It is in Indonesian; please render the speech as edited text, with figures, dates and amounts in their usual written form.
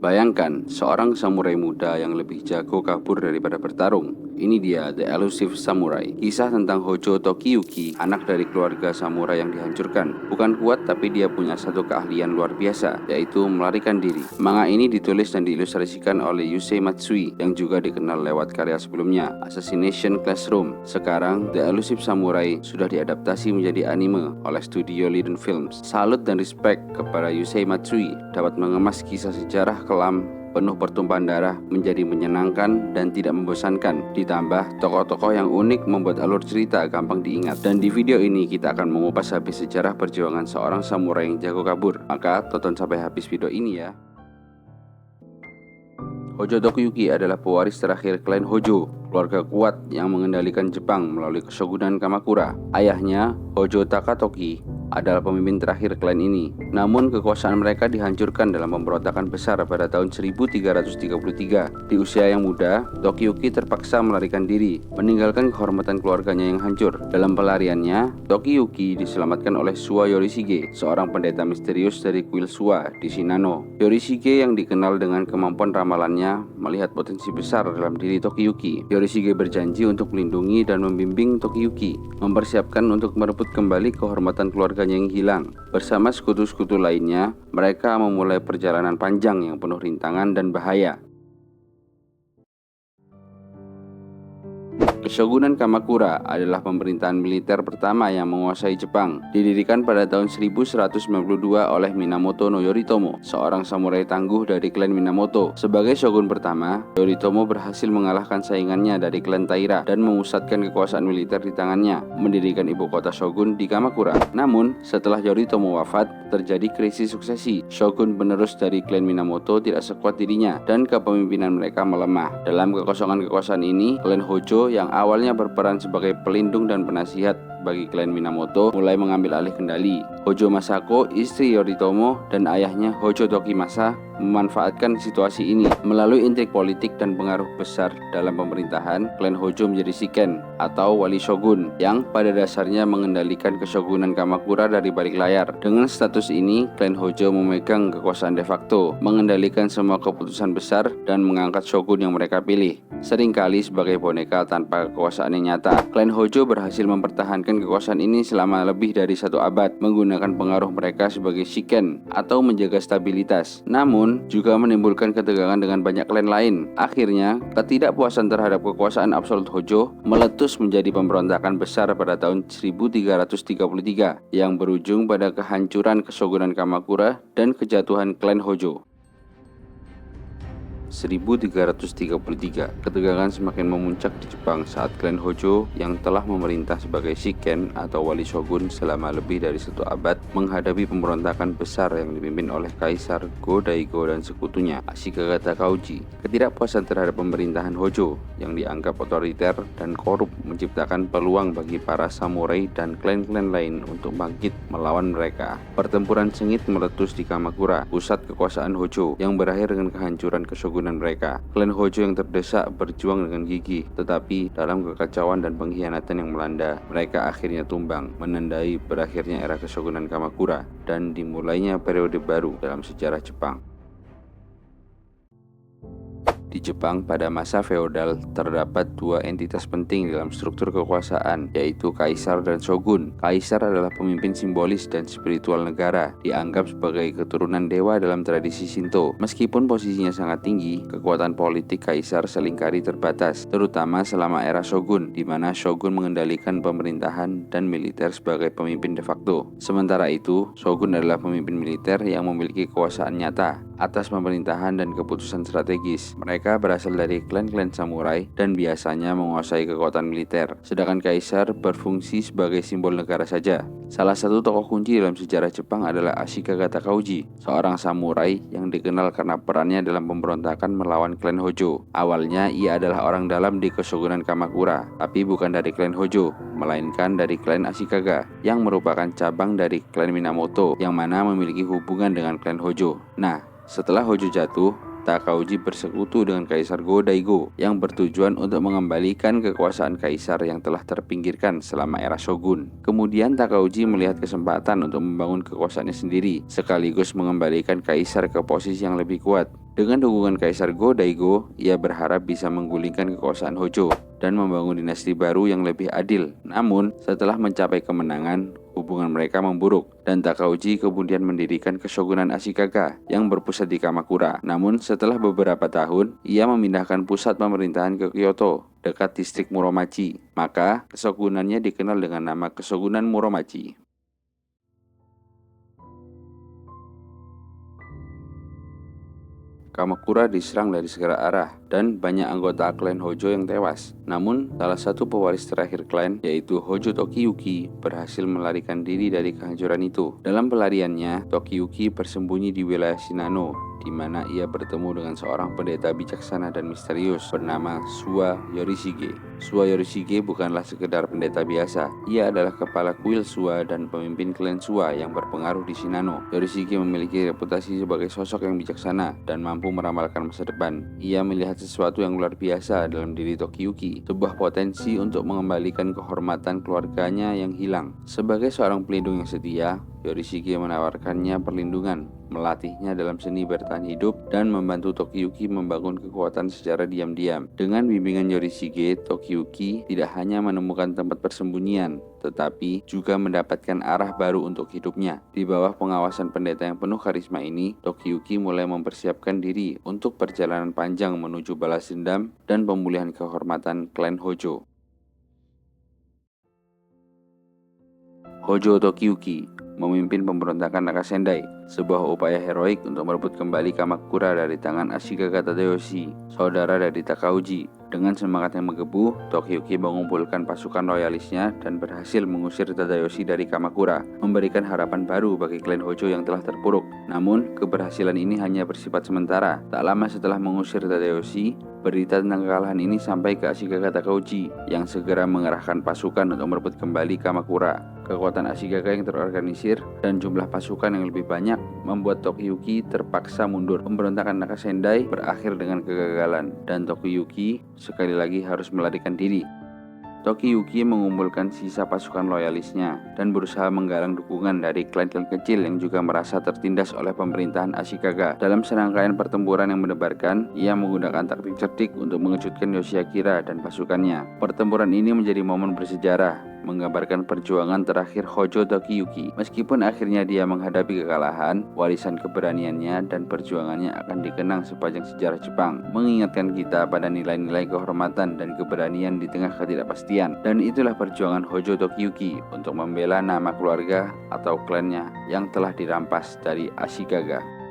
Bayangkan seorang samurai muda yang lebih jago kabur daripada bertarung. Ini dia The Elusive Samurai, kisah tentang Hojo Tokiyuki, anak dari keluarga samurai yang dihancurkan. Bukan kuat, tapi dia punya satu keahlian luar biasa, yaitu melarikan diri. Manga ini ditulis dan diilustrasikan oleh Yusei Matsui, yang juga dikenal lewat karya sebelumnya, Assassination Classroom. Sekarang, The Elusive Samurai sudah diadaptasi menjadi anime oleh studio Liden Films. Salut dan respect kepada Yusei Matsui dapat mengemas kisah sejarah kelam penuh pertumpahan darah menjadi menyenangkan dan tidak membosankan. Ditambah tokoh-tokoh yang unik membuat alur cerita gampang diingat. Dan di video ini kita akan mengupas habis sejarah perjuangan seorang samurai yang jago kabur. Maka tonton sampai habis video ini ya. Hojo Tokiyuki adalah pewaris terakhir klan Hojo, keluarga kuat yang mengendalikan Jepang melalui Keshogunan Kamakura. Ayahnya, Hojo Takatoki, adalah pemimpin terakhir klan ini. Namun kekuasaan mereka dihancurkan dalam pemberontakan besar pada tahun 1333. Di usia yang muda, Tokiyuki terpaksa melarikan diri, meninggalkan kehormatan keluarganya yang hancur. Dalam pelariannya, Tokiyuki diselamatkan oleh Suwa Yorishige, seorang pendeta misterius dari kuil Suwa di Shinano. Yorishige yang dikenal dengan kemampuan ramalannya melihat potensi besar dalam diri Tokiyuki. Yorishige berjanji untuk melindungi dan membimbing Tokiyuki, mempersiapkan untuk merebut kembali kehormatan keluarganya yang hilang. Bersama sekutu-sekutu lainnya, mereka memulai perjalanan panjang yang penuh rintangan dan bahaya. Keshogunan Kamakura adalah pemerintahan militer pertama yang menguasai Jepang. Didirikan pada tahun 1192 oleh Minamoto no Yoritomo, seorang samurai tangguh dari klan Minamoto. Sebagai shogun pertama, Yoritomo berhasil mengalahkan saingannya dari klan Taira dan memusatkan kekuasaan militer di tangannya, mendirikan ibu kota shogun di Kamakura. Namun, setelah Yoritomo wafat, terjadi krisis suksesi. Shogun penerus dari klan Minamoto tidak sekuat dirinya dan kepemimpinan mereka melemah. Dalam kekosongan kekuasaan ini, klan Hojo yang awalnya berperan sebagai pelindung dan penasihat bagi klan Minamoto mulai mengambil alih kendali. Hojo Masako, istri Yoritomo, dan ayahnya Hojo Tokimasa memanfaatkan situasi ini. Melalui intrik politik dan pengaruh besar dalam pemerintahan, klan Hojo menjadi shiken atau wali shogun yang pada dasarnya mengendalikan keshogunan Kamakura dari balik layar. Dengan status ini, klan Hojo memegang kekuasaan de facto, mengendalikan semua keputusan besar dan mengangkat shogun yang mereka pilih, seringkali sebagai boneka tanpa kekuasaan yang nyata. Klan Hojo berhasil mempertahankan kekuasaan ini selama lebih dari 1 abad, menggunakan pengaruh mereka sebagai shiken atau menjaga stabilitas. Namun, juga menimbulkan ketegangan dengan banyak klan lain. Akhirnya, ketidakpuasan terhadap kekuasaan absolut Hojo meletus menjadi pemberontakan besar pada tahun 1333 yang berujung pada kehancuran Keshogunan Kamakura dan kejatuhan klan Hojo. 1333, ketegangan semakin memuncak di Jepang saat klan Hojo yang telah memerintah sebagai shiken atau wali shogun selama lebih dari 1 abad menghadapi pemberontakan besar yang dipimpin oleh Kaisar Go-Daigo dan sekutunya, Ashikaga Takauji. Ketidakpuasan terhadap pemerintahan Hojo yang dianggap otoriter dan korup menciptakan peluang bagi para samurai dan klan-klan lain untuk bangkit melawan mereka. Pertempuran sengit meletus di Kamakura, pusat kekuasaan Hojo, yang berakhir dengan kehancuran keshogunan mereka. Klan Hojo yang terdesak berjuang dengan gigih, tetapi dalam kekacauan dan pengkhianatan yang melanda, mereka akhirnya tumbang, menandai berakhirnya era Keshogunan Kamakura dan dimulainya periode baru dalam sejarah Jepang. Di Jepang pada masa feodal terdapat 2 entitas penting dalam struktur kekuasaan, yaitu kaisar dan shogun. Kaisar adalah pemimpin simbolis dan spiritual negara, dianggap sebagai keturunan dewa dalam tradisi Shinto. Meskipun posisinya sangat tinggi, kekuatan politik kaisar seringkali terbatas, terutama selama era shogun, di mana shogun mengendalikan pemerintahan dan militer sebagai pemimpin de facto. Sementara itu, shogun adalah pemimpin militer yang memiliki kekuasaan nyata atas pemerintahan dan keputusan strategis. Mereka berasal dari klan-klan samurai dan biasanya menguasai kekuatan militer, sedangkan kaisar berfungsi sebagai simbol negara saja. Salah satu tokoh kunci dalam sejarah Jepang adalah Ashikaga Takauji, seorang samurai yang dikenal karena perannya dalam pemberontakan melawan klan Hojo. Awalnya ia adalah orang dalam di Keshogunan Kamakura, tapi bukan dari klan Hojo, melainkan dari klan Ashikaga yang merupakan cabang dari klan Minamoto yang mana memiliki hubungan dengan klan Hojo. Nah, setelah Hojo jatuh, Takauji bersekutu dengan Kaisar Go-Daigo yang bertujuan untuk mengembalikan kekuasaan kaisar yang telah terpinggirkan selama era shogun. Kemudian Takauji melihat kesempatan untuk membangun kekuasaannya sendiri, sekaligus mengembalikan kaisar ke posisi yang lebih kuat. Dengan dukungan Kaisar Go-Daigo, ia berharap bisa menggulingkan kekuasaan Hojo dan membangun dinasti baru yang lebih adil. Namun, setelah mencapai kemenangan, hubungan mereka memburuk dan Takauji kemudian mendirikan Keshogunan Ashikaga yang berpusat di Kamakura. Namun, setelah beberapa tahun, ia memindahkan pusat pemerintahan ke Kyoto, dekat distrik Muromachi. Maka, keshogunannya dikenal dengan nama Keshogunan Muromachi. Kamakura diserang dari segala arah dan banyak anggota klan Hojo yang tewas. Namun, salah satu pewaris terakhir klan, yaitu Hojo Tokiyuki, berhasil melarikan diri dari kehancuran itu. Dalam pelariannya, Tokiyuki bersembunyi di wilayah Shinano, di mana ia bertemu dengan seorang pendeta bijaksana dan misterius bernama Suwa Yorishige. Suwa Yorishige bukanlah sekedar pendeta biasa. Ia adalah kepala kuil Suwa dan pemimpin klan Suwa yang berpengaruh di Shinano. Yorishige memiliki reputasi sebagai sosok yang bijaksana dan mampu meramalkan masa depan. Ia melihat sesuatu yang luar biasa dalam diri Tokiyuki, sebuah potensi untuk mengembalikan kehormatan keluarganya yang hilang. Sebagai seorang pelindung yang setia, Yorishige menawarkannya perlindungan, melatihnya dalam seni bertahan hidup, dan membantu Tokiyuki membangun kekuatan secara diam-diam. Dengan bimbingan Yorishige, Tokiyuki tidak hanya menemukan tempat persembunyian, tetapi juga mendapatkan arah baru untuk hidupnya. Di bawah pengawasan pendeta yang penuh karisma ini, Tokiyuki mulai mempersiapkan diri untuk perjalanan panjang menuju balas dendam dan pemulihan kehormatan klan Hojo. Hojo Tokiyuki memimpin pemberontakan Naga Sendai, sebuah upaya heroik untuk merebut kembali Kamakura dari tangan Ashikaga Tadayoshi, saudara dari Takauji. Dengan semangat yang menggebu, Tokiyuki mengumpulkan pasukan loyalisnya dan berhasil mengusir Tadayoshi dari Kamakura, memberikan harapan baru bagi klan Hojo yang telah terpuruk. Namun, keberhasilan ini hanya bersifat sementara. Tak lama setelah mengusir Tadayoshi, berita tentang kekalahan ini sampai ke Ashikaga Takauji, yang segera mengerahkan pasukan untuk merebut kembali Kamakura. Kekuatan Ashikaga yang terorganisir dan jumlah pasukan yang lebih banyak membuat Tokiyuki terpaksa mundur. Pemberontakan Naga Sendai berakhir dengan kegagalan dan Tokiyuki sekali lagi harus melarikan diri. Tokiyuki mengumpulkan sisa pasukan loyalisnya dan berusaha menggalang dukungan dari klan-klan kecil yang juga merasa tertindas oleh pemerintahan Ashikaga. Dalam serangkaian pertempuran yang mendebarkan, ia menggunakan taktik cerdik untuk mengejutkan Yoshiakira dan pasukannya. Pertempuran ini menjadi momen bersejarah, menggambarkan perjuangan terakhir Hojo Tokiyuki. Meskipun akhirnya dia menghadapi kekalahan, warisan keberaniannya dan perjuangannya akan dikenang sepanjang sejarah Jepang, mengingatkan kita pada nilai-nilai kehormatan dan keberanian di tengah ketidakpastian. Dan itulah perjuangan Hojo Tokiyuki untuk membela nama keluarga atau klannya yang telah dirampas dari Ashikaga.